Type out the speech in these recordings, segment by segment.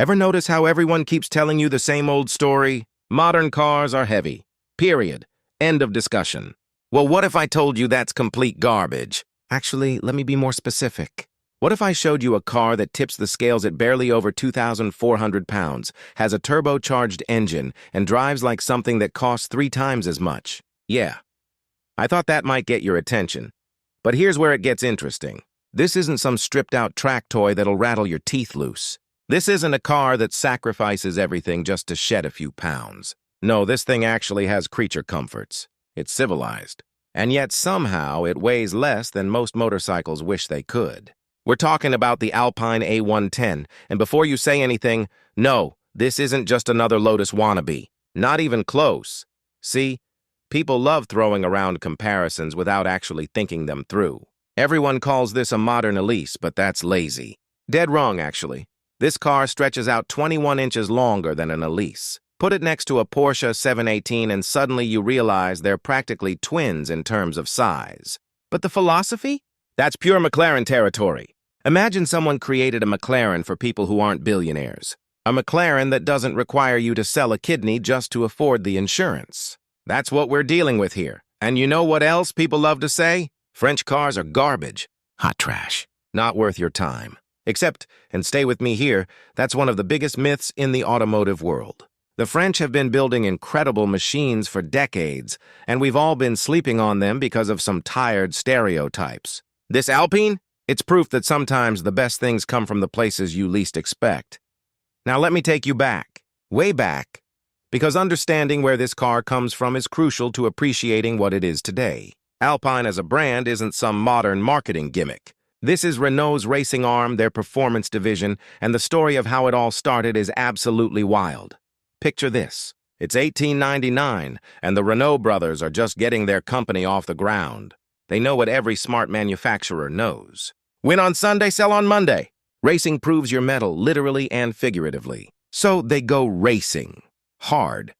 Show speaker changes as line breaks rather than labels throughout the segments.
Ever notice how everyone keeps telling you the same old story? Modern cars are heavy. Period. End of discussion. Well, what if I told you that's complete garbage? Actually, let me be more specific. What if I showed you a car that tips the scales at barely over 2,400 pounds, has a turbocharged engine, and drives like something that costs 3 times as much? Yeah. I thought that might get your attention. But here's where it gets interesting. This isn't some stripped-out track toy that'll rattle your teeth loose. This isn't a car that sacrifices everything just to shed a few pounds. No, this thing actually has creature comforts. It's civilized. And yet somehow it weighs less than most motorcycles wish they could. We're talking about the Alpine A110, and before you say anything, no, this isn't just another Lotus wannabe. Not even close. See, people love throwing around comparisons without actually thinking them through. Everyone calls this a modern Elise, but that's lazy. Dead wrong, actually. This car stretches out 21 inches longer than an Elise. Put it next to a Porsche 718 and suddenly you realize they're practically twins in terms of size. But the philosophy? That's pure McLaren territory. Imagine someone created a McLaren for people who aren't billionaires. A McLaren that doesn't require you to sell a kidney just to afford the insurance. That's what we're dealing with here. And you know what else people love to say? French cars are garbage. Hot trash. Not worth your time. Except, and stay with me here, that's one of the biggest myths in the automotive world. The French have been building incredible machines for decades, and we've all been sleeping on them because of some tired stereotypes. This Alpine? It's proof that sometimes the best things come from the places you least expect. Now let me take you back, way back, because understanding where this car comes from is crucial to appreciating what it is today. Alpine as a brand isn't some modern marketing gimmick. This is Renault's racing arm, their performance division, and the story of how it all started is absolutely wild. Picture this. It's 1899, and the Renault brothers are just getting their company off the ground. They know what every smart manufacturer knows. Win on Sunday, sell on Monday. Racing proves your mettle, literally and figuratively. So they go racing. Hard.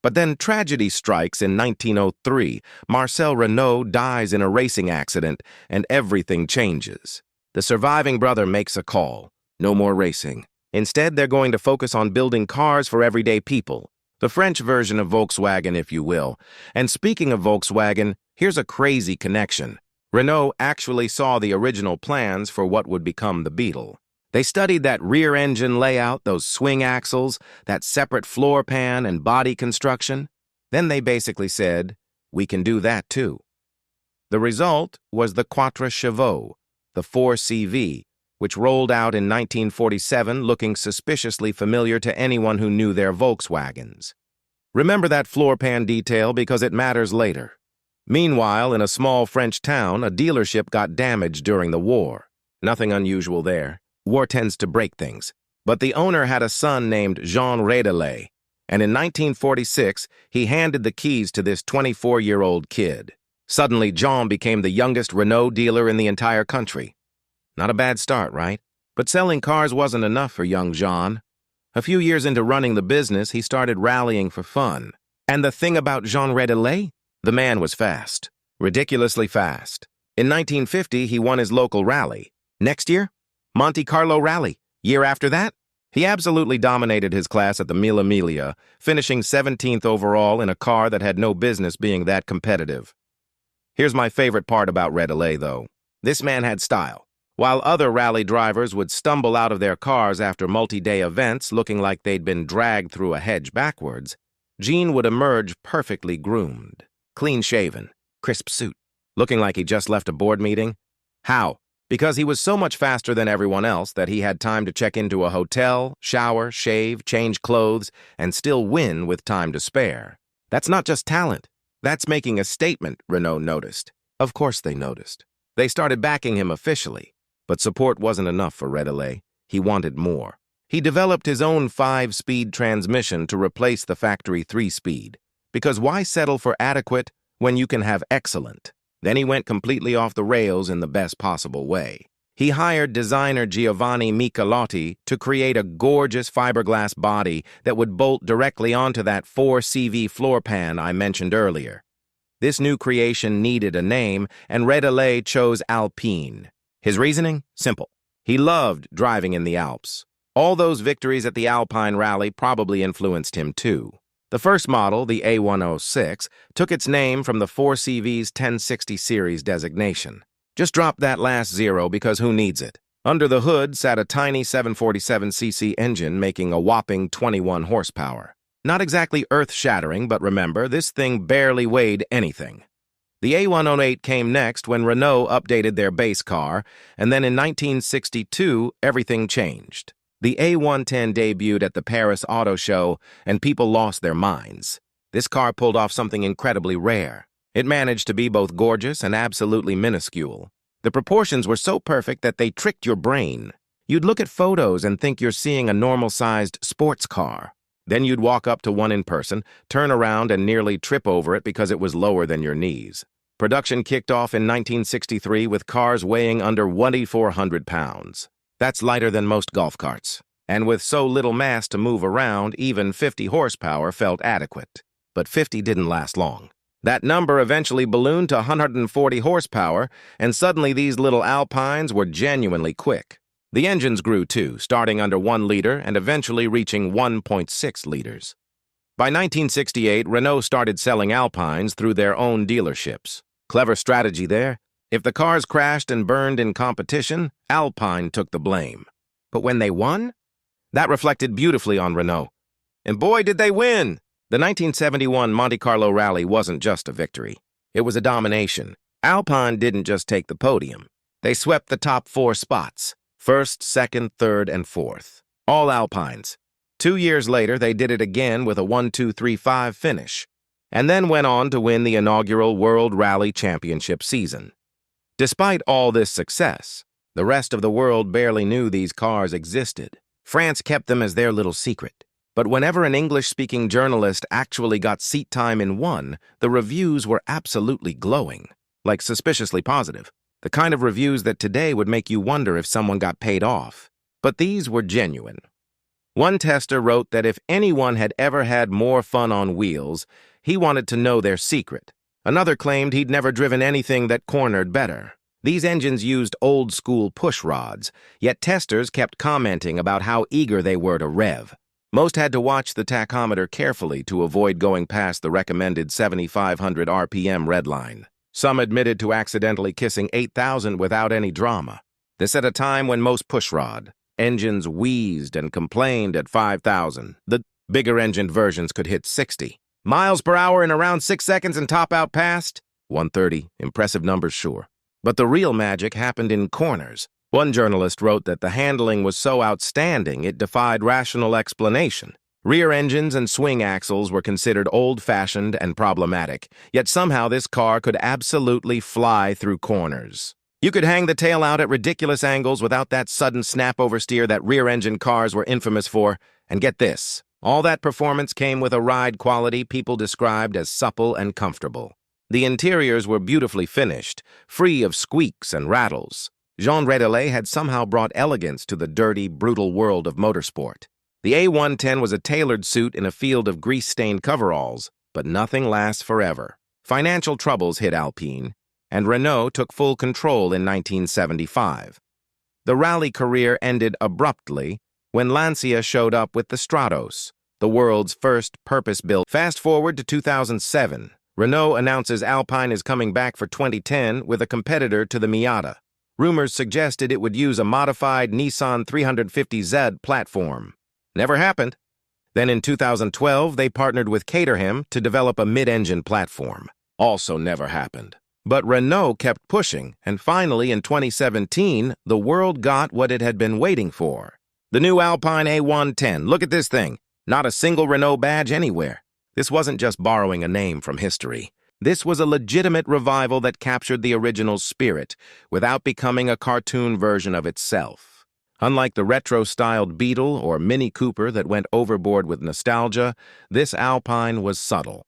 But then tragedy strikes in 1903. Marcel Renault dies in a racing accident, and everything changes. The surviving brother makes a call. No more racing. Instead, they're going to focus on building cars for everyday people. The French version of Volkswagen, if you will. And speaking of Volkswagen, here's a crazy connection. Renault actually saw the original plans for what would become the Beetle. They studied that rear engine layout, those swing axles, that separate floor pan and body construction. Then they basically said, we can do that too. The result was the Quatre Chevaux, the 4CV, which rolled out in 1947 looking suspiciously familiar to anyone who knew their Volkswagens. Remember that floor pan detail because it matters later. Meanwhile, in a small French town, a dealership got damaged during the war. Nothing unusual there. War tends to break things. But the owner had a son named Jean Redelais, and in 1946, he handed the keys to this 24-year-old kid. Suddenly, Jean became the youngest Renault dealer in the entire country. Not a bad start, right? But selling cars wasn't enough for young Jean. A few years into running the business, he started rallying for fun. And the thing about Jean Redelais? The man was fast. Ridiculously fast. In 1950, he won his local rally. Next year, Monte Carlo Rally. Year after that, he absolutely dominated his class at the Mille Miglia, finishing 17th overall in a car that had no business being that competitive. Here's my favorite part about Redelais, though. This man had style. While other rally drivers would stumble out of their cars after multi-day events looking like they'd been dragged through a hedge backwards, Jean would emerge perfectly groomed, clean-shaven, crisp suit, looking like he just left a board meeting. How? Because he was so much faster than everyone else that he had time to check into a hotel, shower, shave, change clothes, and still win with time to spare. That's not just talent. That's making a statement, Renault noticed. Of course they noticed. They started backing him officially. But support wasn't enough for Redelais. He wanted more. He developed his own 5-speed transmission to replace the factory 3-speed. Because why settle for adequate when you can have excellent? Then he went completely off the rails in the best possible way. He hired designer Giovanni Michelotti to create a gorgeous fiberglass body that would bolt directly onto that 4CV floor pan I mentioned earlier. This new creation needed a name, and Redelais chose Alpine. His reasoning? Simple. He loved driving in the Alps. All those victories at the Alpine Rally probably influenced him too. The first model, the A106, took its name from the 4CV's 1060 series designation. Just drop that last zero because who needs it? Under the hood sat a tiny 747cc engine making a whopping 21 horsepower. Not exactly earth-shattering, but remember, this thing barely weighed anything. The A108 came next when Renault updated their base car, and then in 1962, everything changed. The A110 debuted at the Paris Auto Show, and people lost their minds. This car pulled off something incredibly rare. It managed to be both gorgeous and absolutely minuscule. The proportions were so perfect that they tricked your brain. You'd look at photos and think you're seeing a normal-sized sports car. Then you'd walk up to one in person, turn around and nearly trip over it because it was lower than your knees. Production kicked off in 1963 with cars weighing under 2,400 pounds. That's lighter than most golf carts. And with so little mass to move around, even 50 horsepower felt adequate. But 50 didn't last long. That number eventually ballooned to 140 horsepower, and suddenly these little Alpines were genuinely quick. The engines grew too, starting under 1 liter and eventually reaching 1.6 liters. By 1968, Renault started selling Alpines through their own dealerships. Clever strategy there. If the cars crashed and burned in competition, Alpine took the blame. But when they won? That reflected beautifully on Renault. And boy, did they win! The 1971 Monte Carlo Rally wasn't just a victory. It was a domination. Alpine didn't just take the podium. They swept the top 4 spots. First, second, third, and fourth. All Alpines. 2 years later, they did it again with a 1-2-3-5 finish, and then went on to win the inaugural World Rally Championship season. Despite all this success, the rest of the world barely knew these cars existed. France kept them as their little secret. But whenever an English-speaking journalist actually got seat time in one, the reviews were absolutely glowing, like suspiciously positive. The kind of reviews that today would make you wonder if someone got paid off. But these were genuine. One tester wrote that if anyone had ever had more fun on wheels, he wanted to know their secret. Another claimed he'd never driven anything that cornered better. These engines used old-school push rods, yet testers kept commenting about how eager they were to rev. Most had to watch the tachometer carefully to avoid going past the recommended 7,500 RPM redline. Some admitted to accidentally kissing 8,000 without any drama. This at a time when most pushrod engines wheezed and complained at 5,000. The bigger-engined versions could hit 60 miles per hour in around 6 seconds and top out past 130. Impressive numbers, sure. But the real magic happened in corners. One journalist wrote that the handling was so outstanding it defied rational explanation. Rear engines and swing axles were considered old-fashioned and problematic, yet somehow this car could absolutely fly through corners. You could hang the tail out at ridiculous angles without that sudden snap oversteer that rear-engine cars were infamous for. And get this, all that performance came with a ride quality people described as supple and comfortable. The interiors were beautifully finished, free of squeaks and rattles. Jean Redelet had somehow brought elegance to the dirty, brutal world of motorsport. The A110 was a tailored suit in a field of grease-stained coveralls, but nothing lasts forever. Financial troubles hit Alpine, and Renault took full control in 1975. The rally career ended abruptly when Lancia showed up with the Stratos, the world's first purpose-built. Fast forward to 2007, Renault announces Alpine is coming back for 2010 with a competitor to the Miata. Rumors suggested it would use a modified Nissan 350Z platform. Never happened. Then in 2012, they partnered with Caterham to develop a mid-engine platform. Also never happened. But Renault kept pushing, and finally in 2017, the world got what it had been waiting for. The new Alpine A110. Look at this thing. Not a single Renault badge anywhere. This wasn't just borrowing a name from history. This was a legitimate revival that captured the original's spirit without becoming a cartoon version of itself. Unlike the retro-styled Beetle or Mini Cooper that went overboard with nostalgia, this Alpine was subtle.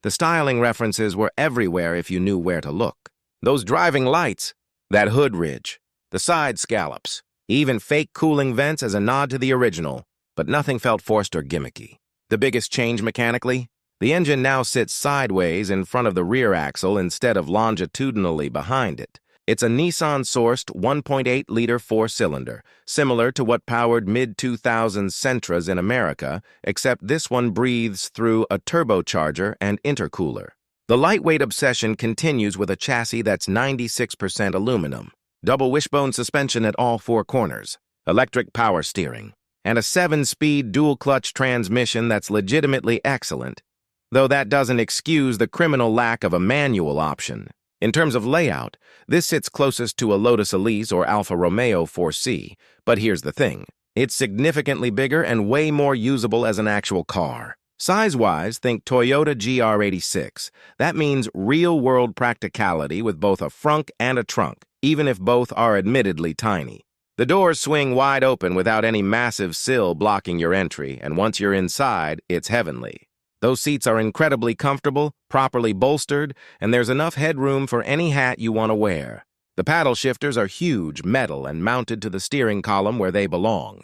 The styling references were everywhere if you knew where to look. Those driving lights, that hood ridge, the side scallops, even fake cooling vents as a nod to the original, but nothing felt forced or gimmicky. The biggest change mechanically? The engine now sits sideways in front of the rear axle instead of longitudinally behind it. It's a Nissan-sourced 1.8-liter four-cylinder, similar to what powered mid-2000s Sentras in America, except this one breathes through a turbocharger and intercooler. The lightweight obsession continues with a chassis that's 96% aluminum, double wishbone suspension at all four corners, electric power steering, and a 7-speed dual-clutch transmission that's legitimately excellent, though that doesn't excuse the criminal lack of a manual option. In terms of layout, this sits closest to a Lotus Elise or Alfa Romeo 4C, but here's the thing. It's significantly bigger and way more usable as an actual car. Size-wise, think Toyota GR86. That means real-world practicality with both a frunk and a trunk, even if both are admittedly tiny. The doors swing wide open without any massive sill blocking your entry, and once you're inside, it's heavenly. Those seats are incredibly comfortable, properly bolstered, and there's enough headroom for any hat you want to wear. The paddle shifters are huge, metal, and mounted to the steering column where they belong.